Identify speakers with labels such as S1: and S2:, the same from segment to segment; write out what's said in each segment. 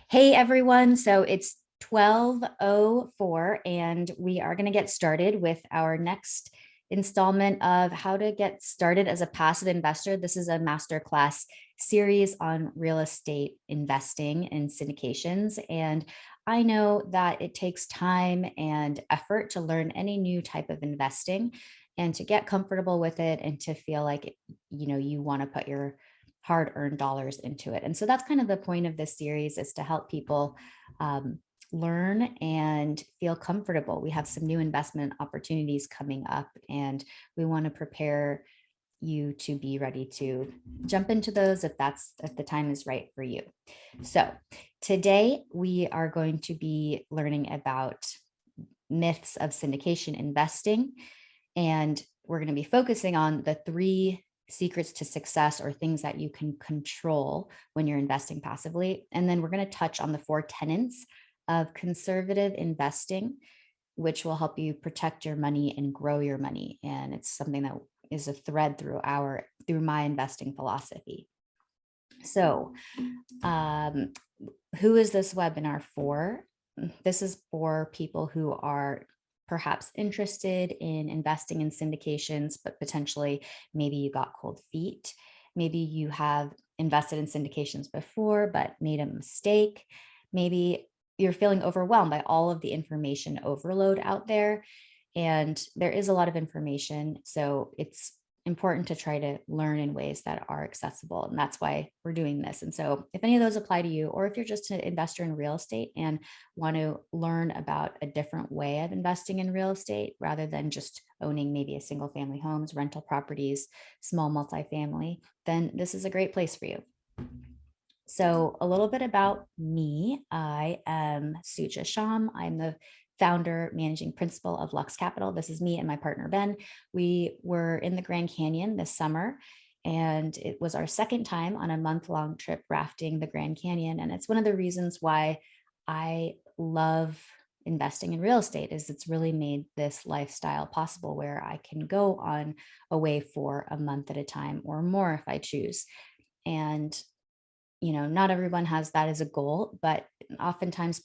S1: Hey everyone, so it's 12:04 and we are going to get started with our next installment of how to get started as a passive investor. This is a masterclass series on real estate investing and syndications. And I know that it takes time and effort to learn any new type of investing and to get comfortable with it and to feel like, you want to put your hard-earned dollars into it. And so that's kind of the point of this series, is to help people learn and feel comfortable. We have some new investment opportunities coming up, and we want to prepare you to be ready to jump into those if the time is right for you. So today we are going to be learning about myths of syndication investing, and we're going to be focusing on the three secrets to success, or things that you can control when you're investing passively. And then we're going to touch on the four tenets of conservative investing, which will help you protect your money and grow your money. And it's something that is a thread through my investing philosophy. So, who is this webinar for? This is for people who are perhaps interested in investing in syndications, but potentially maybe you got cold feet. Maybe you have invested in syndications before, but made a mistake. Maybe you're feeling overwhelmed by all of the information overload out there. And there is a lot of information. So it's important to try to learn in ways that are accessible. And that's why we're doing this. And so if any of those apply to you, or if you're just an investor in real estate and want to learn about a different way of investing in real estate rather than just owning maybe a single family homes, rental properties, small multifamily, then this is a great place for you. So a little bit about me. I am Sujata Shyam. I'm the founder, managing principal of Lux Capital. This is me and my partner, Ben. We were in the Grand Canyon this summer, and it was our second time on a month-long trip rafting the Grand Canyon. And it's one of the reasons why I love investing in real estate, is it's really made this lifestyle possible where I can go on away for a month at a time or more if I choose. And not everyone has that as a goal, but oftentimes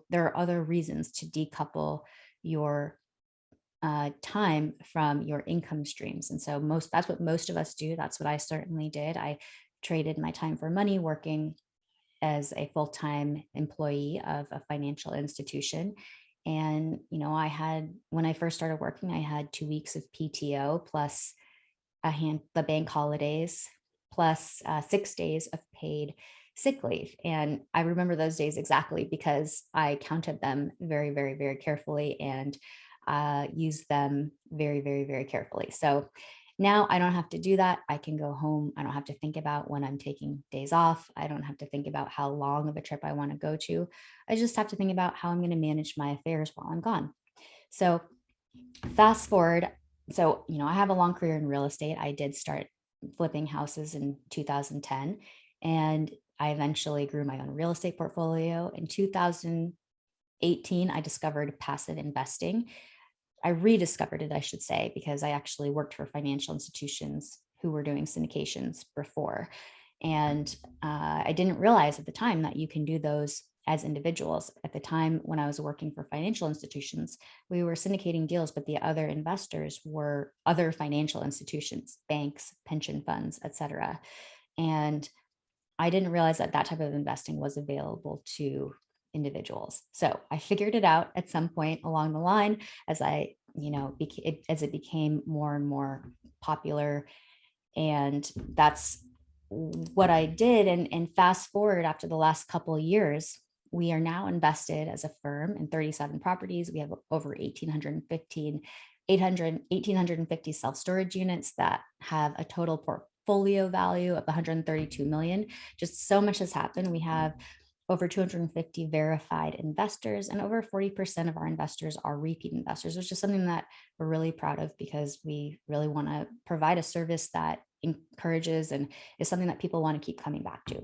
S1: there are other reasons to decouple your time from your income streams. And so that's what most of us do. That's what I certainly did. I traded my time for money working as a full-time employee of a financial institution. And, when I first started working, I had 2 weeks of PTO plus the bank holidays, plus 6 days of paid sick leave. And I remember those days exactly because I counted them very, very, very carefully and used them very, very, very carefully. So now I don't have to do that. I can go home. I don't have to think about when I'm taking days off. I don't have to think about how long of a trip I want to go to. I just have to think about how I'm going to manage my affairs while I'm gone. So fast forward. So, I have a long career in real estate. I did start flipping houses in 2010, and I eventually grew my own real estate portfolio. In 2018, I discovered passive investing. I rediscovered it, I should say, because I actually worked for financial institutions who were doing syndications before. And I didn't realize at the time that you can do those as individuals. At the time when I was working for financial institutions, we were syndicating deals, but the other investors were other financial institutions, banks, pension funds, et cetera. And I didn't realize that that type of investing was available to individuals. So I figured it out at some point along the line as as it became more and more popular. And that's what I did. And fast forward, after the last couple of years, we are now invested as a firm in 37 properties. We have over 1,850 self-storage units that have a total portfolio value of 132 million. Just so much has happened. We have over 250 verified investors, and over 40% of our investors are repeat investors, which is something that we're really proud of, because we really want to provide a service that encourages and is something that people want to keep coming back to.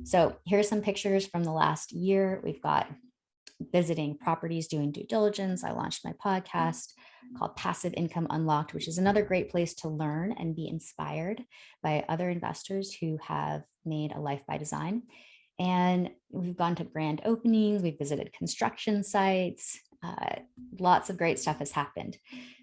S1: So here's some pictures from the last year. We've got visiting properties, doing due diligence. I launched my podcast called Passive Income Unlocked, which is another great place to learn and be inspired by other investors who have made a life by design. And we've gone to grand openings, we've visited construction sites, lots of great stuff has happened.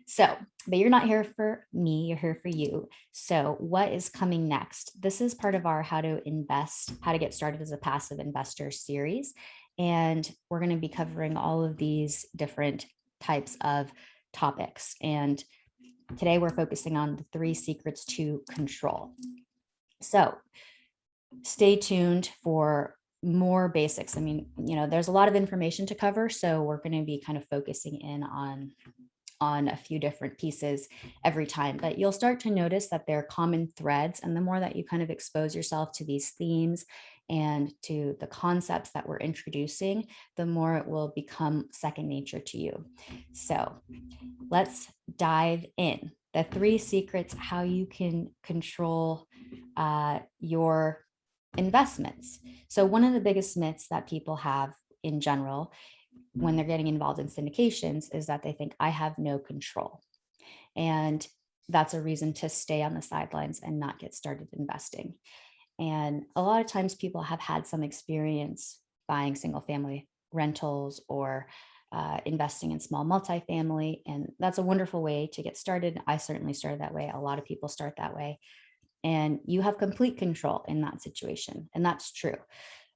S1: So, but you're not here for me, you're here for you. So, what is coming next? This is part of our How to Invest, How to Get Started as a Passive Investor series. And we're going to be covering all of these different types of topics. And today we're focusing on the 3 secrets to control. So, stay tuned for more basics. I mean, there's a lot of information to cover, so we're going to be kind of focusing in on a few different pieces every time, but you'll start to notice that there are common threads. And the more that you kind of expose yourself to these themes and to the concepts that we're introducing, the more it will become second nature to you. So let's dive in. The 3 secrets, how you can control your investments. So one of the biggest myths that people have in general when they're getting involved in syndications is that they think I have no control. And that's a reason to stay on the sidelines and not get started investing. And a lot of times people have had some experience buying single family rentals or investing in small multifamily. And that's a wonderful way to get started. I certainly started that way. A lot of people start that way. And you have complete control in that situation. And that's true.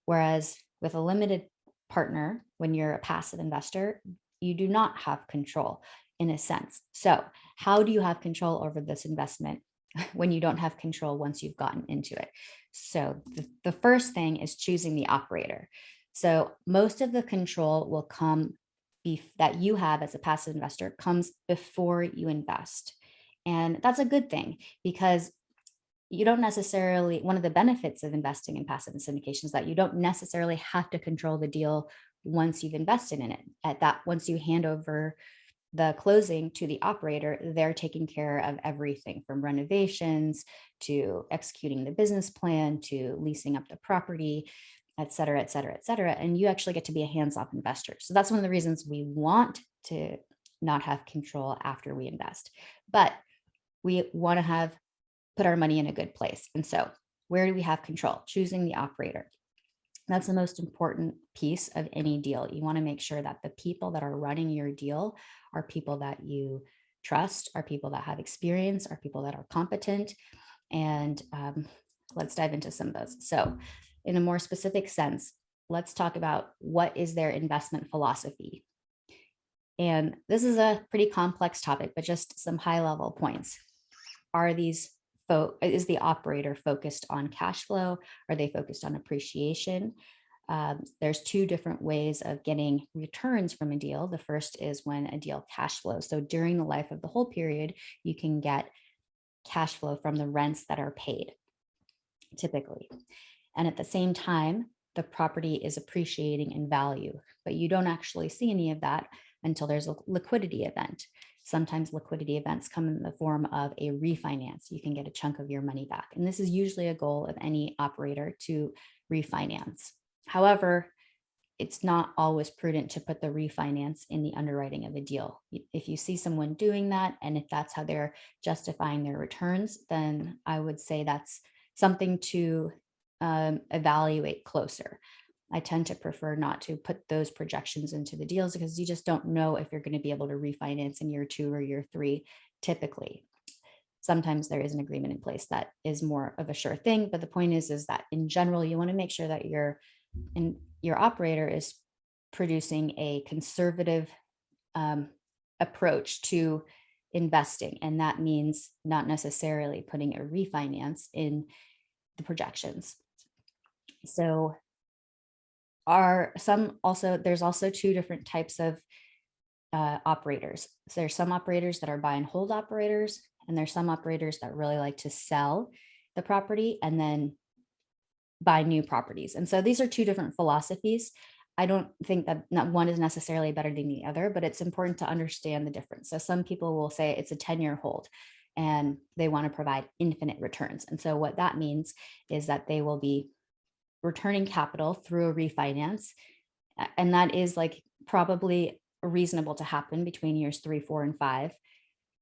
S1: Whereas with a limited partner, when you're a passive investor, you do not have control in a sense. So, how do you have control over this investment when you don't have control once you've gotten into it? So, the first thing is choosing the operator. So, most of the control will come that you have as a passive investor comes before you invest. And that's a good thing because you don't necessarily, one of the benefits of investing in passive and syndication is that you don't necessarily have to control the deal once you've invested in it. At that, once you hand over the closing to the operator, they're taking care of everything from renovations to executing the business plan to leasing up the property, et cetera, et cetera, et cetera. And you actually get to be a hands-off investor. So that's one of the reasons we want to not have control after we invest. But we want to put our money in a good place. And so, where do we have control? Choosing the operator. That's the most important piece of any deal. You want to make sure that the people that are running your deal are people that you trust, are people that have experience, are people that are competent. And let's dive into some of those. So, in a more specific sense, let's talk about what is their investment philosophy. And this is a pretty complex topic, but just some high level points. Is the operator focused on cash flow? Are they focused on appreciation? There's 2 different ways of getting returns from a deal. The first is when a deal cash flows. So during the life of the whole period, you can get cash flow from the rents that are paid, typically. And at the same time, the property is appreciating in value, but you don't actually see any of that until there's a liquidity event. Sometimes liquidity events come in the form of a refinance. You can get a chunk of your money back. And this is usually a goal of any operator to refinance. However, it's not always prudent to put the refinance in the underwriting of a deal. If you see someone doing that, and if that's how they're justifying their returns, then I would say that's something to evaluate closer. I tend to prefer not to put those projections into the deals because you just don't know if you're going to be able to refinance in year 2 or year 3, typically. Sometimes there is an agreement in place that is more of a sure thing, but the point is that in general, you want to make sure that your operator is producing a conservative approach to investing. And that means not necessarily putting a refinance in the projections. So there's also 2 different types of operators. So there's some operators that are buy and hold operators, and there's some operators that really like to sell the property and then buy new properties. And so these are 2 different philosophies. I don't think that one is necessarily better than the other, but it's important to understand the difference. So some people will say it's a 10-year hold and they want to provide infinite returns. And so what that means is that they will be returning capital through a refinance. And that is like probably reasonable to happen between years 3, 4, and 5.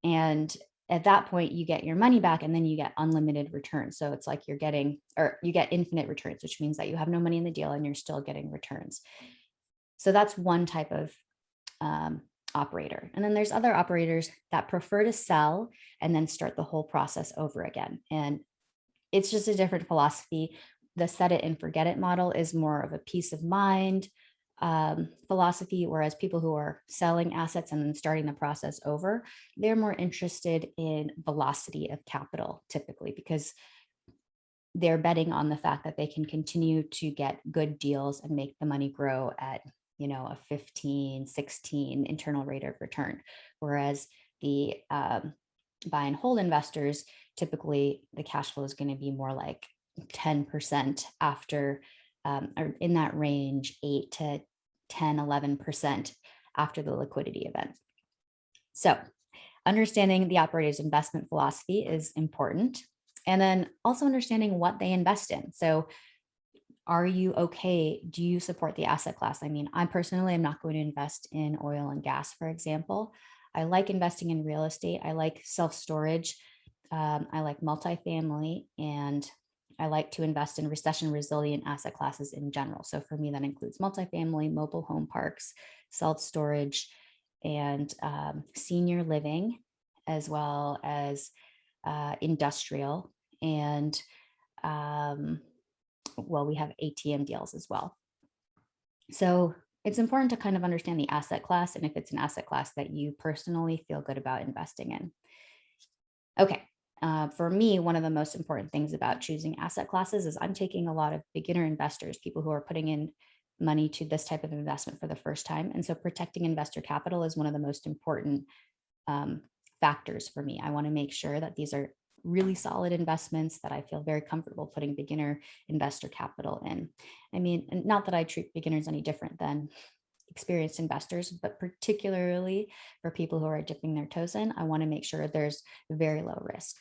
S1: And at that point, you get your money back and then you get unlimited returns. So it's like you get infinite returns, which means that you have no money in the deal and you're still getting returns. So that's one type of operator. And then there's other operators that prefer to sell and then start the whole process over again. And it's just a different philosophy. The set it and forget it model is more of a peace of mind philosophy, whereas people who are selling assets and then starting the process over, they're more interested in velocity of capital typically, because they're betting on the fact that they can continue to get good deals and make the money grow at, a 15, 16 internal rate of return. Whereas the buy and hold investors, typically the cash flow is going to be more like 10% after, or in that range, 8 to 10, 11% after the liquidity event. So understanding the operator's investment philosophy is important. And then also understanding what they invest in. So are you okay? Do you support the asset class? I mean, I personally am not going to invest in oil and gas, for example. I like investing in real estate. I like self-storage. I like multifamily, and I like to invest in recession resilient asset classes in general. So for me, that includes multifamily, mobile home parks, self-storage, and senior living, as well as industrial. And we have ATM deals as well. So it's important to kind of understand the asset class and if it's an asset class that you personally feel good about investing in. Okay. For me, one of the most important things about choosing asset classes is I'm taking a lot of beginner investors, people who are putting in money to this type of investment for the first time. And so protecting investor capital is one of the most important factors for me. I want to make sure that these are really solid investments that I feel very comfortable putting beginner investor capital in. I mean, not that I treat beginners any different than experienced investors, but particularly for people who are dipping their toes in, I want to make sure there's very low risk.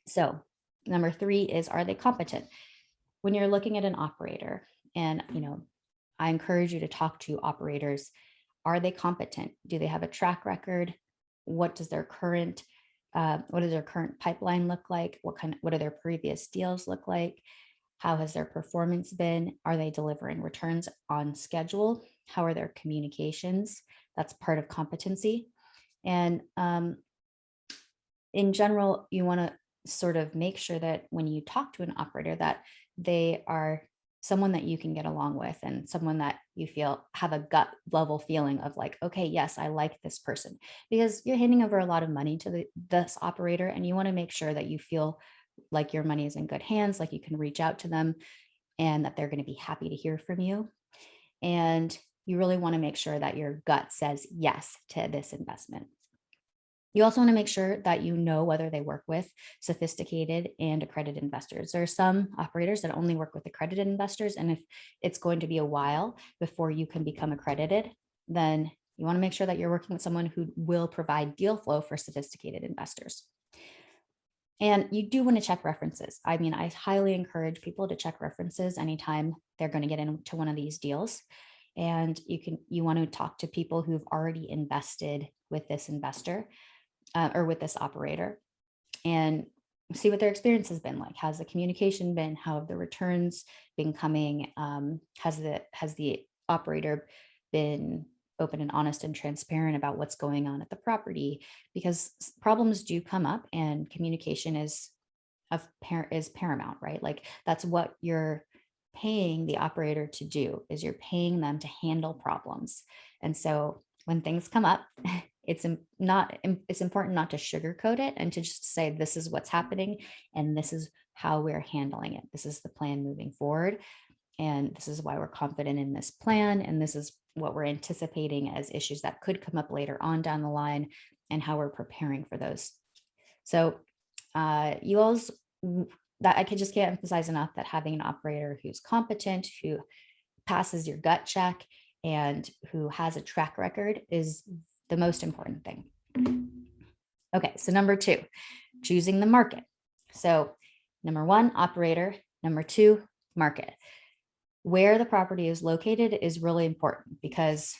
S1: So number 3 is, are they competent? When you're looking at an operator, and I encourage you to talk to operators. Are they competent? Do they have a track record? What does their current pipeline look like? What do their previous deals look like? How has their performance been? Are they delivering returns on schedule? How are their communications? That's part of competency. And in general, you want to sort of make sure that when you talk to an operator, that they are someone that you can get along with and someone that you feel have a gut level feeling of like, okay, yes, I like this person, because you're handing over a lot of money to this operator, and you want to make sure that you feel like your money is in good hands, like you can reach out to them and that they're going to be happy to hear from you. And you really want to make sure that your gut says yes to this investment. You also want to make sure that you know whether they work with sophisticated and accredited investors. There are some operators that only work with accredited investors, and if it's going to be a while before you can become accredited, then you want to make sure that you're working with someone who will provide deal flow for sophisticated investors. And you do want to check references. I mean, I highly encourage people to check references anytime they're going to get into one of these deals. And you want to talk to people who've already invested with this investor or with this operator, and see what their experience has been like. How's the communication been? How have the returns been coming? Has the operator been open and honest and transparent about what's going on at the property? Because problems do come up, and communication is paramount, right? Like that's what you're paying the operator to do, is you're paying them to handle problems. And so when things come up, it's important not to sugarcoat it and to just say, this is what's happening and this is how we're handling it. This is the plan moving forward. And this is why we're confident in this plan. And this is what we're anticipating as issues that could come up later on down the line, and how we're preparing for those. So that I just can't emphasize enough that having an operator who's competent, who passes your gut check, and who has a track record is the most important thing. Okay, so number 2, choosing the market. So number 1, operator. Number 2, market. Where the property is located is really important, because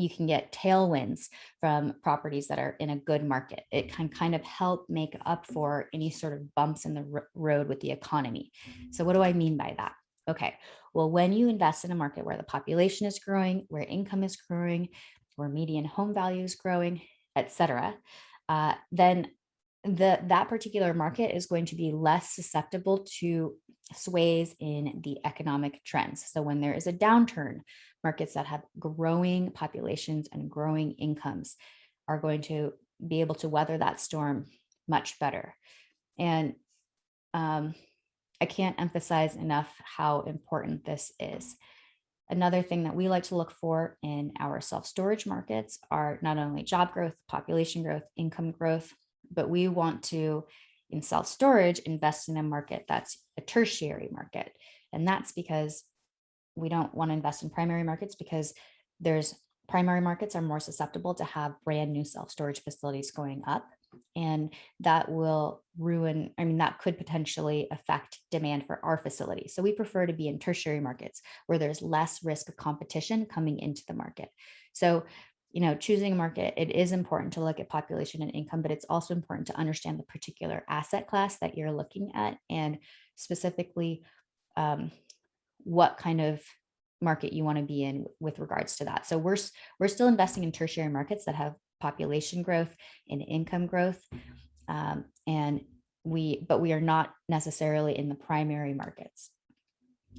S1: you can get tailwinds from properties that are in a good market. It can kind of help make up for any sort of bumps in the road with the economy. So what do I mean by that? Okay, well, when you invest in a market where the population is growing, where income is growing, where median home value is growing, et cetera, then that particular market is going to be less susceptible to sways in the economic trends. So when there is a downturn, markets that have growing populations and growing incomes are going to be able to weather that storm much better. And I can't emphasize enough how important this is. Another thing that we like to look for in our self-storage markets are not only job growth, population growth, income growth, but we want to, in self-storage, invest in a market that's a tertiary market. And that's because we don't want to invest in primary markets, because primary markets are more susceptible to have brand new self-storage facilities going up. And that will that could potentially affect demand for our facility. So we prefer to be in tertiary markets where there's less risk of competition coming into the market. So, choosing a market, it is important to look at population and income, but it's also important to understand the particular asset class that you're looking at, and specifically what kind of market you want to be in with regards to that. So we're still investing in tertiary markets that have population growth and income growth, but we are not necessarily in the primary markets.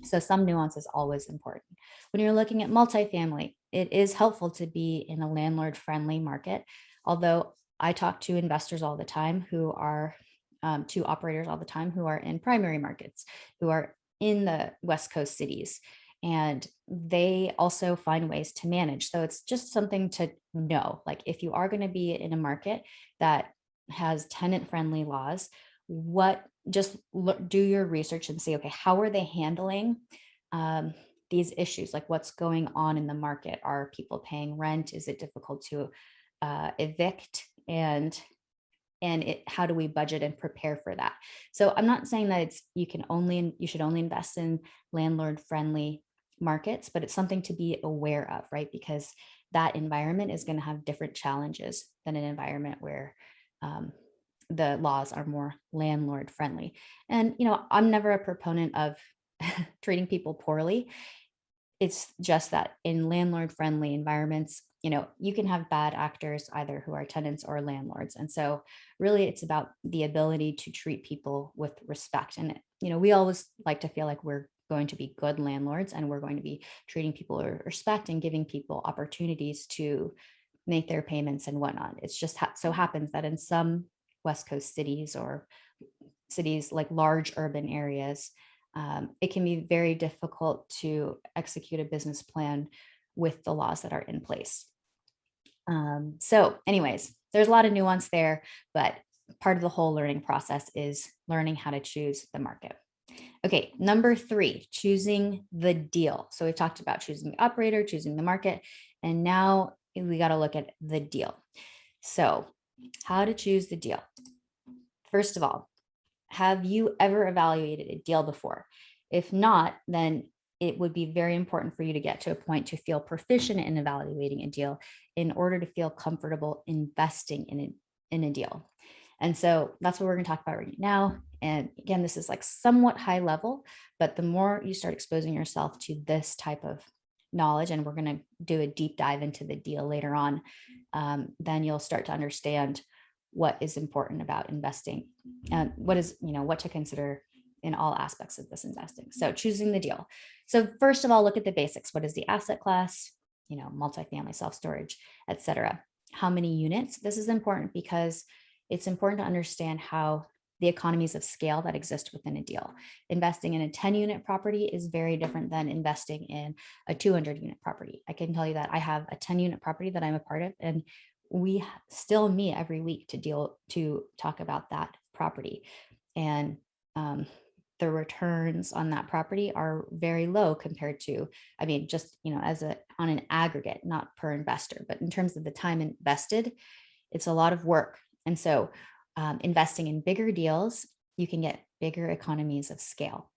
S1: So some nuance is always important. When you're looking at multifamily, it is helpful to be in a landlord-friendly market. Although I talk to investors all the time who are, to operators all the time who are in primary markets, who are in the West Coast cities, and they also find ways to manage. So it's just something to know. Like, if you are going to be in a market that has tenant-friendly laws, do your research and say, okay, how are they handling these issues? Like, what's going on in the market? Are people paying rent? Is it difficult to evict? And how do we budget and prepare for that? So I'm not saying that you should only invest in landlord-friendly markets, but it's something to be aware of, right? Because that environment is going to have different challenges than an environment where the laws are more landlord friendly. And, I'm never a proponent of treating people poorly. It's just that in landlord friendly environments, you can have bad actors, either who are tenants or landlords. And so really it's about the ability to treat people with respect. And, we always like to feel like we're going to be good landlords, and we're going to be treating people with respect and giving people opportunities to make their payments and whatnot. It's just so happens that in some West Coast cities, or cities like large urban areas, it can be very difficult to execute a business plan with the laws that are in place. So anyways, there's a lot of nuance there, but part of the whole learning process is learning how to choose the market. Okay, number 3, choosing the deal. So we talked about choosing the operator, choosing the market, and now we got to look at the deal. So how to choose the deal. First of all, have you ever evaluated a deal before? If not, then it would be very important for you to get to a point to feel proficient in evaluating a deal in order to feel comfortable investing in a deal. And so that's what we're going to talk about right now. And again, this is like somewhat high level, but the more you start exposing yourself to this type of knowledge, and we're going to do a deep dive into the deal later on, then you'll start to understand what is important about investing and what to consider in all aspects of this investing. So choosing the deal. So first of all, look at the basics. What is the asset class? Multifamily, self-storage, et cetera. How many units? This is important because it's important to understand how the economies of scale that exist within a deal. Investing in a 10-unit property is very different than investing in a 200-unit property. I can tell you that I have a 10-unit property that I'm a part of, and we still meet every week to talk about that property. And the returns on that property are very low compared to, just, on an aggregate, not per investor, but in terms of the time invested, it's a lot of work. And so investing in bigger deals, you can get bigger economies of scale.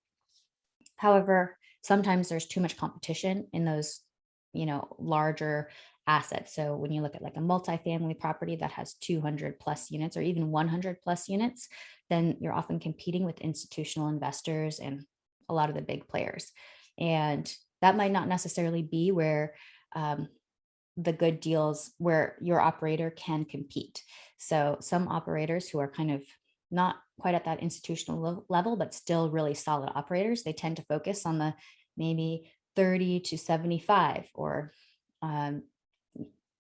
S1: However, sometimes there's too much competition in those, larger assets. So when you look at like a multifamily property that has 200 plus units or even 100 plus units, then you're often competing with institutional investors and a lot of the big players. And that might not necessarily be where the good deals where your operator can compete. So some operators who are kind of not quite at that institutional level, but still really solid operators, they tend to focus on the maybe 30 to 75 or um,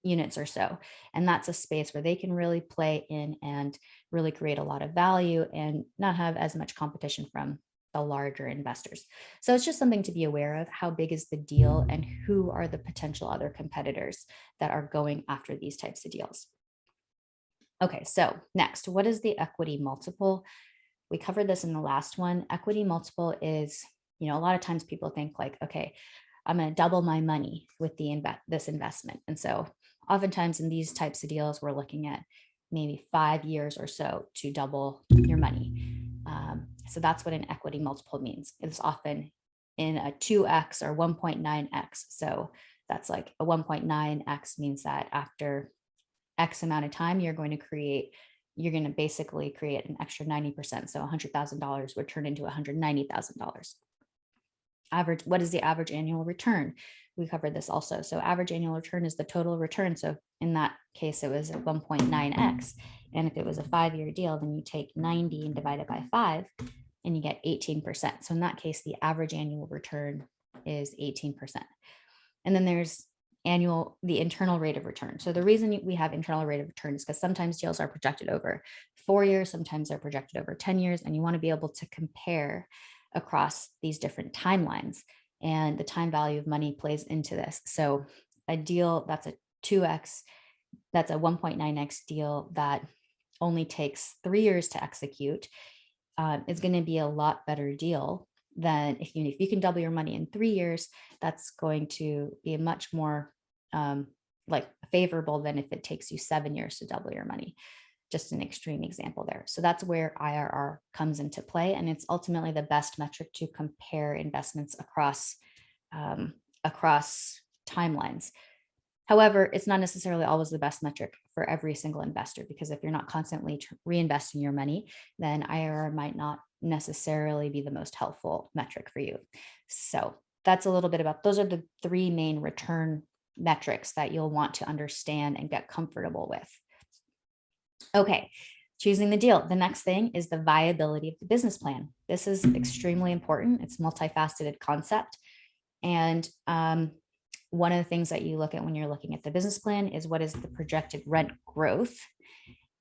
S1: units or so. And that's a space where they can really play in and really create a lot of value and not have as much competition from the larger investors. So it's just something to be aware of. How big is the deal and who are the potential other competitors that are going after these types of deals? Okay, so next, what is the equity multiple? We covered this in the last one. Equity multiple is, a lot of times people think like, okay, I'm going to double my money with this investment. And so oftentimes in these types of deals, we're looking at maybe 5 years or so to double your money. So that's what an equity multiple means. It's often in a 2x or 1.9x. So that's like a 1.9x means that after X amount of time, you're going to basically create an extra 90%. So $100,000 would turn into $190,000. Average, what is the average annual return? We covered this also. So average annual return is the total return. So in that case, it was a 1.9x. And if it was a 5-year deal, then you take 90 and divide it by 5 and you get 18%. So in that case, the average annual return is 18%. And then there's the internal rate of return. So the reason we have internal rate of return is because sometimes deals are projected over 4 years, sometimes they're projected over 10 years, and you want to be able to compare across these different timelines. And the time value of money plays into this. So a deal that's a 2x, that's a 1.9x deal that only takes 3 years to execute, is going to be a lot better deal than if you can double your money in 3 years. That's going to be much more like favorable than if it takes you 7 years to double your money. Just an extreme example there. So that's where IRR comes into play, and it's ultimately the best metric to compare investments across timelines. However, it's not necessarily always the best metric for every single investor, because if you're not constantly reinvesting your money, then IRR might not necessarily be the most helpful metric for you. So that's a little bit about, those are the 3 main return metrics that you'll want to understand and get comfortable with. Okay, choosing the deal. The next thing is the viability of the business plan. This is extremely important. It's a multifaceted concept. And one of the things that you look at when you're looking at the business plan is what is the projected rent growth,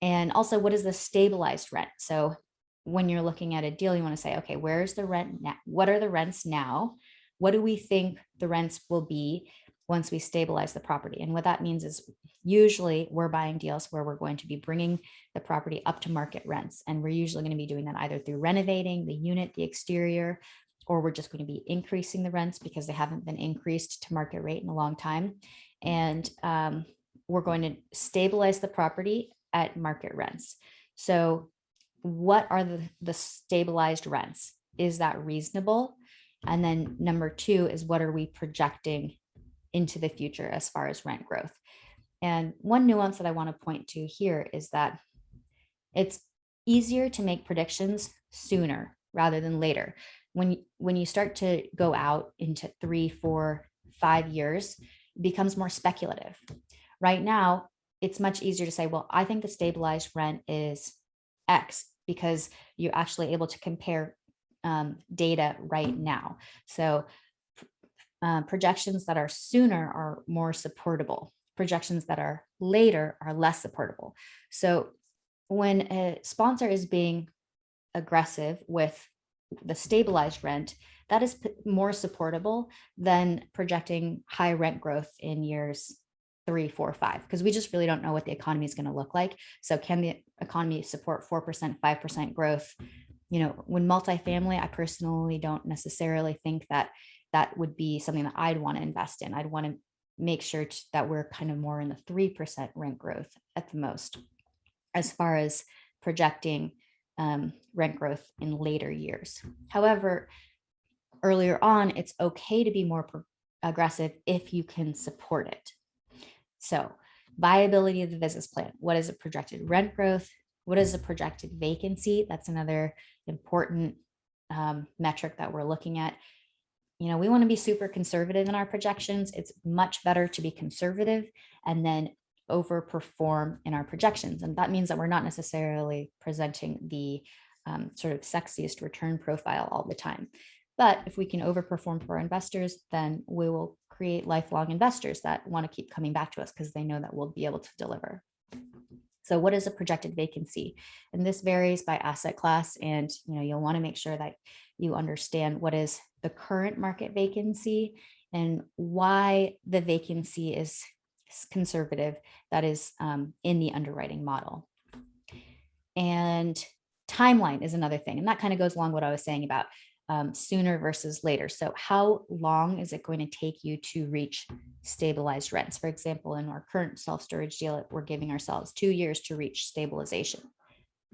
S1: and also what is the stabilized rent. So when you're looking at a deal, you want to say, okay, where's the rent now? What are the rents now? What do we think the rents will be once we stabilize the property? And what that means is usually we're buying deals where we're going to be bringing the property up to market rents. And we're usually going to be doing that either through renovating the unit, the exterior, or we're just going to be increasing the rents because they haven't been increased to market rate in a long time. And we're going to stabilize the property at market rents. So what are the stabilized rents? Is that reasonable? And then number 2 is, what are we projecting into the future as far as rent growth? And one nuance that I want to point to here is that it's easier to make predictions sooner rather than later. When you start to go out into 3, 4, 5 years, it becomes more speculative. Right now, it's much easier to say, well, I think the stabilized rent is X, because you're actually able to compare data right now. So projections that are sooner are more supportable. Projections that are later are less supportable. So when a sponsor is being aggressive with the stabilized rent, that is more supportable than projecting high rent growth in years 3, 4, 5, because we just really don't know what the economy is going to look like. So can the economy support 4%, 5% growth? When multifamily, I personally don't necessarily think that would be something that I'd want to invest in. I'd want to make sure that we're kind of more in the 3% rent growth at the most, as far as projecting rent growth in later years. However, earlier on, it's okay to be more aggressive if you can support it. So viability of the business plan. What is a projected rent growth? What is a projected vacancy? That's another important metric that we're looking at. We want to be super conservative in our projections. It's much better to be conservative and then overperform in our projections. And that means that we're not necessarily presenting the sort of sexiest return profile all the time. But if we can overperform for our investors, then we will create lifelong investors that want to keep coming back to us because they know that we'll be able to deliver. So what is a projected vacancy? And this varies by asset class. And you'll want to make sure that you understand what is the current market vacancy and why the vacancy is conservative. That is in the underwriting model. And timeline is another thing. And that kind of goes along what I was saying about sooner versus later. So how long is it going to take you to reach stabilized rents? For example, in our current self-storage deal, we're giving ourselves 2 years to reach stabilization.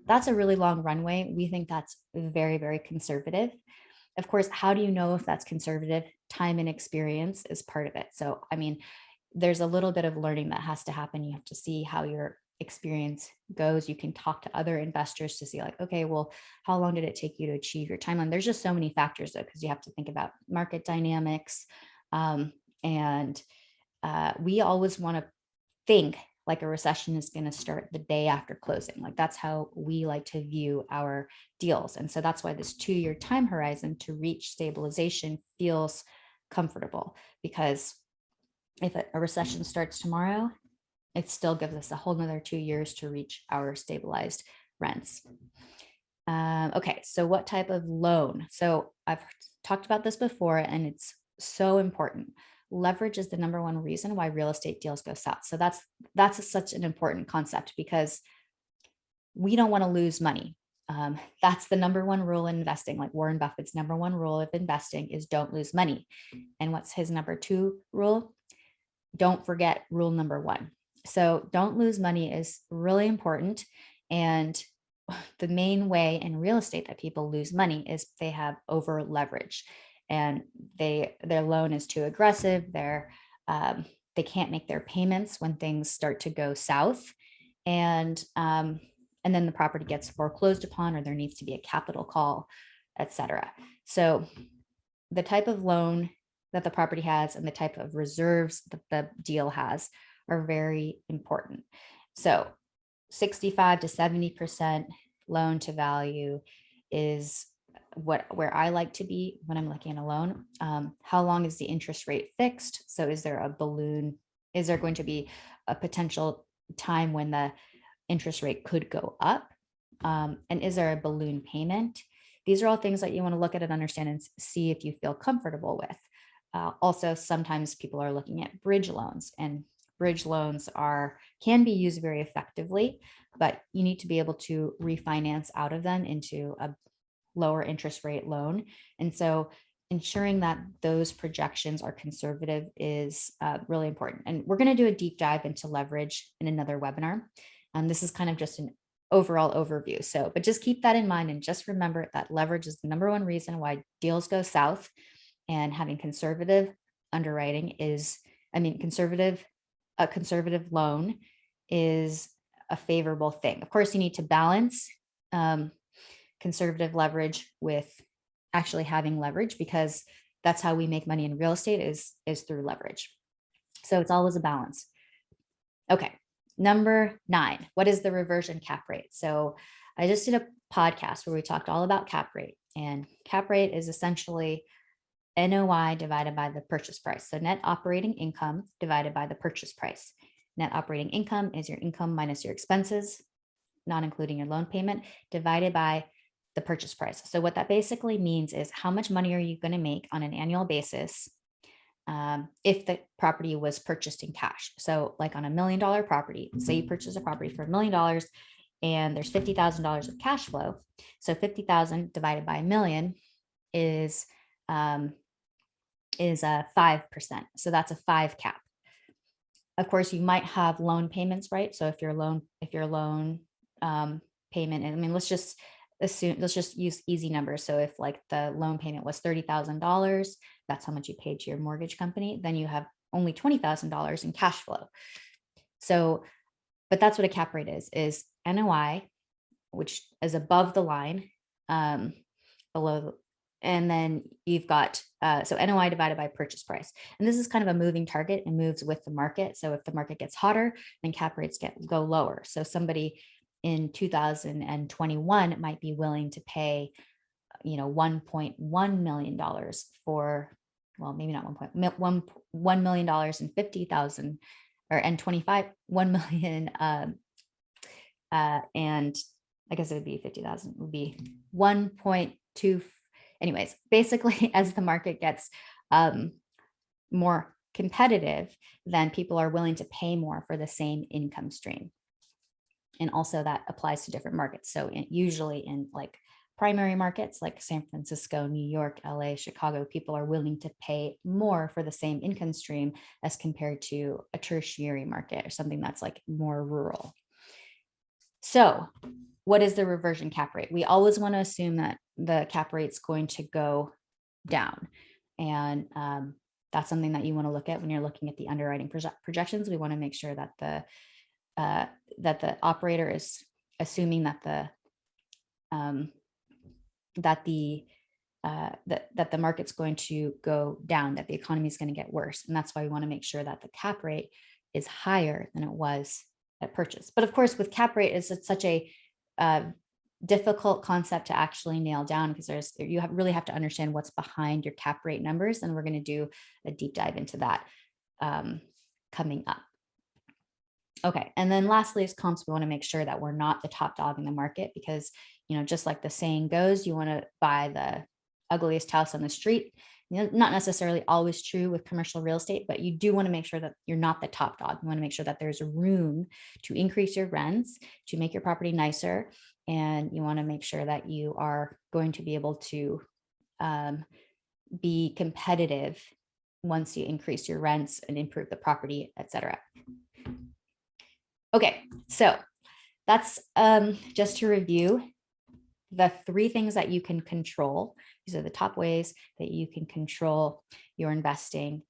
S1: That's a really long runway. We think that's very, very conservative. Of course, how do you know if that's conservative? Time and experience is part of it. So, there's a little bit of learning that has to happen. You have to see how your experience goes. You can talk to other investors to see like, okay, well, how long did it take you to achieve your timeline? There's just so many factors though, because you have to think about market dynamics. And we always want to think like a recession is going to start the day after closing. Like that's how we like to view our deals. And so that's why this 2-year time horizon to reach stabilization feels comfortable, because if a recession starts tomorrow, it still gives us a whole nother 2 years to reach our stabilized rents. Okay, so what type of loan? So I've talked about this before, and it's so important. Leverage is the number one reason why real estate deals go south. So that's such an important concept, because we don't want to lose money. That's the number one rule in investing. Like Warren Buffett's number one rule of investing is don't lose money. And what's his number 2 rule? Don't forget rule number 1. So don't lose money is really important. And the main way in real estate that people lose money is they have over leverage, and their loan is too aggressive. They can't make their payments when things start to go south, and then the property gets foreclosed upon, or there needs to be a capital call, etc. So the type of loan that the property has and the type of reserves that the deal has are very important. So 65 to 70% loan to value is where I like to be when I'm looking at a loan. How long is the interest rate fixed? So is there a balloon? Is there going to be a potential time when the interest rate could go up? And is there a balloon payment? These are all things that you want to look at and understand and see if you feel comfortable with. Also, sometimes people are looking at bridge loans, and bridge loans can be used very effectively, but you need to be able to refinance out of them into a lower interest rate loan. And so ensuring that those projections are conservative is really important. And we're going to do a deep dive into leverage in another webinar. This is kind of just an overall overview. But just keep that in mind, and just remember that leverage is the number one reason why deals go south, and having conservative underwriting a conservative loan is a favorable thing. Of course, you need to balance conservative leverage with actually having leverage, because that's how we make money in real estate is through leverage. So it's always a balance. Okay, number 9, what is the reversion cap rate? So I just did a podcast where we talked all about cap rate, and cap rate is essentially NOI divided by the purchase price. So net operating income divided by the purchase price. Net operating income is your income minus your expenses, not including your loan payment, divided by the purchase price. So what that basically means is how much money are you going to make on an annual basis if the property was purchased in cash. So like on $1 million property, say you purchase a property for $1 million and there's $50,000 of cash flow. So 50,000 divided by $1 million is 5%. So that's a 5 cap. Of course, you might have loan payments, right? So if your loan payment, and let's just use easy numbers. So if like the loan payment was $30,000, that's how much you paid to your mortgage company, then you have only $20,000 in cash flow. So, but that's what a cap rate is NOI, which is above the line, below, and then you've got, so NOI divided by purchase price. And this is kind of a moving target and moves with the market. So if the market gets hotter, then cap rates go lower. So somebody in 2021 might be willing to pay, $1.1 million for, well, maybe not $1 million and 50,000 and 1 million, and I guess it would be 50,000, would be 1.2. Anyways, basically, as the market gets more competitive, then people are willing to pay more for the same income stream. And also that applies to different markets. So usually in like primary markets like San Francisco, New York, LA, Chicago, people are willing to pay more for the same income stream as compared to a tertiary market or something that's like more rural. So what is the reversion cap rate? We always want to assume that the cap rate's going to go down. And that's something that you want to look at when you're looking at the underwriting projections. We want to make sure that the operator is assuming that the market's going to go down, that the economy is going to get worse. And that's why we want to make sure that the cap rate is higher than it was at purchase. But of course, with cap rate, it's such a difficult concept to actually nail down, because you really have to understand what's behind your cap rate numbers. And we're going to do a deep dive into that coming up. Okay. And then lastly is comps. We want to make sure that we're not the top dog in the market, because, just like the saying goes, you want to buy the ugliest house on the street. Not necessarily always true with commercial real estate, but you do want to make sure that you're not the top dog. You want to make sure that there's room to increase your rents, to make your property nicer. And you want to make sure that you are going to be able to be competitive once you increase your rents and improve the property, etc. Okay, so that's just to review the 3 things that you can control. These are the top ways that you can control your investing.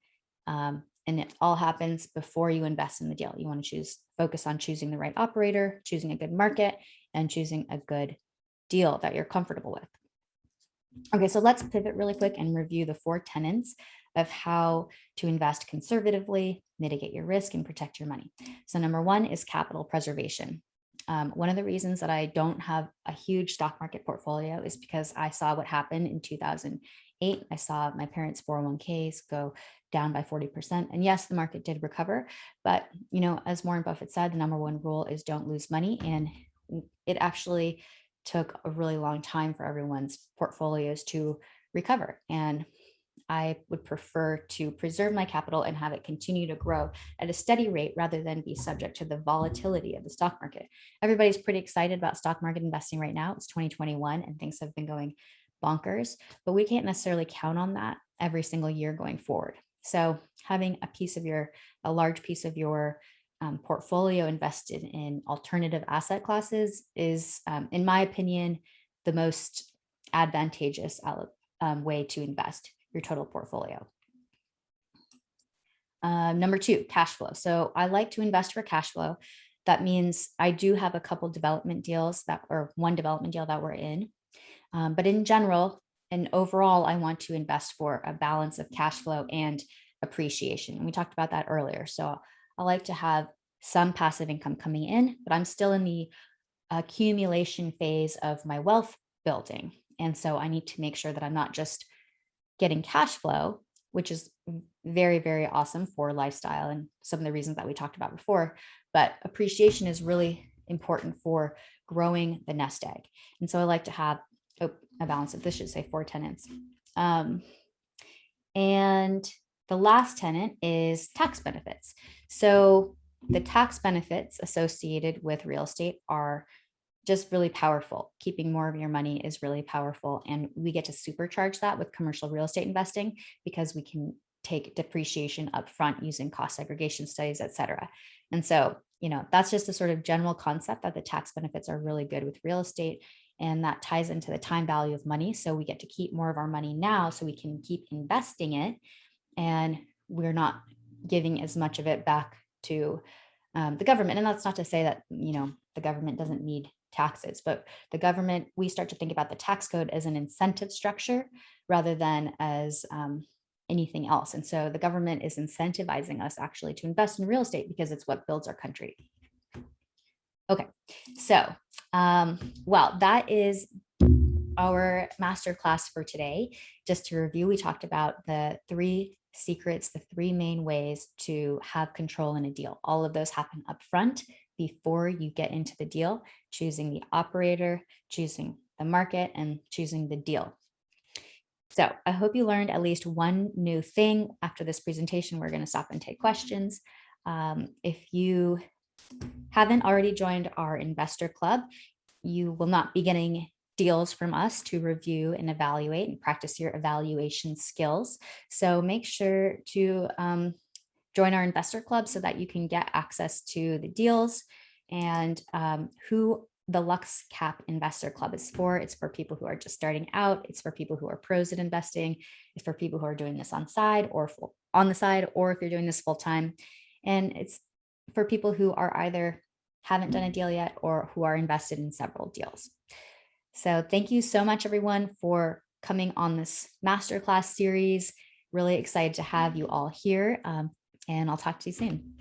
S1: And it all happens before you invest in the deal. You want to focus on choosing the right operator, choosing a good market, and choosing a good deal that you're comfortable with. Okay, so let's pivot really quick and review the 4 tenets of how to invest conservatively, mitigate your risk, and protect your money. So number 1 is capital preservation. One of the reasons that I don't have a huge stock market portfolio is because I saw what happened in 2008. I saw my parents' 401ks go down by 40%. And yes, the market did recover. But, as Warren Buffett said, the number 1 rule is don't lose money. And it actually took a really long time for everyone's portfolios to recover. And I would prefer to preserve my capital and have it continue to grow at a steady rate rather than be subject to the volatility of the stock market. Everybody's pretty excited about stock market investing right now. It's 2021 and things have been going bonkers, but we can't necessarily count on that every single year going forward. So having a large piece of your portfolio invested in alternative asset classes is, in my opinion, the most advantageous way to invest your total portfolio. Number 2, cash flow. So I like to invest for cash flow. That means I do have a couple development deals or one development deal that we're in. But in general and overall, I want to invest for a balance of cash flow and appreciation. And we talked about that earlier. So I like to have some passive income coming in, but I'm still in the accumulation phase of my wealth building. And so I need to make sure that I'm not just getting cash flow, which is very, very awesome for lifestyle and some of the reasons that we talked about before, but appreciation is really important for growing the nest egg. And so I like to have a balance of, this should say 4 tenets. And the last tenet is tax benefits. So the tax benefits associated with real estate are just really powerful. Keeping more of your money is really powerful. And we get to supercharge that with commercial real estate investing because we can take depreciation upfront using cost segregation studies, et cetera. And so, that's just a sort of general concept that the tax benefits are really good with real estate. And that ties into the time value of money. So we get to keep more of our money now so we can keep investing it. And we're not giving as much of it back to the government. And that's not to say that, the government doesn't need taxes, but the government, we start to think about the tax code as an incentive structure rather than as anything else. And so the government is incentivizing us actually to invest in real estate because it's what builds our country. Okay, so, well, that is our masterclass for today. Just to review, we talked about the 3 secrets, the 3 main ways to have control in a deal. All of those happen up front before you get into the deal, choosing the operator, choosing the market, and choosing the deal. So I hope you learned at least one new thing. After this presentation, we're going to stop and take questions. If you haven't already joined our investor club, you will not be getting deals from us to review and evaluate and practice your evaluation skills. So make sure to join our investor club so that you can get access to the deals and who the Lux Cap Investor Club is for. It's for people who are just starting out. It's for people who are pros at investing. It's for people who are doing this on the side, or if you're doing this full time. And it's for people who are either haven't done a deal yet or who are invested in several deals. So thank you so much, everyone, for coming on this masterclass series. Really excited to have you all here. And I'll talk to you soon.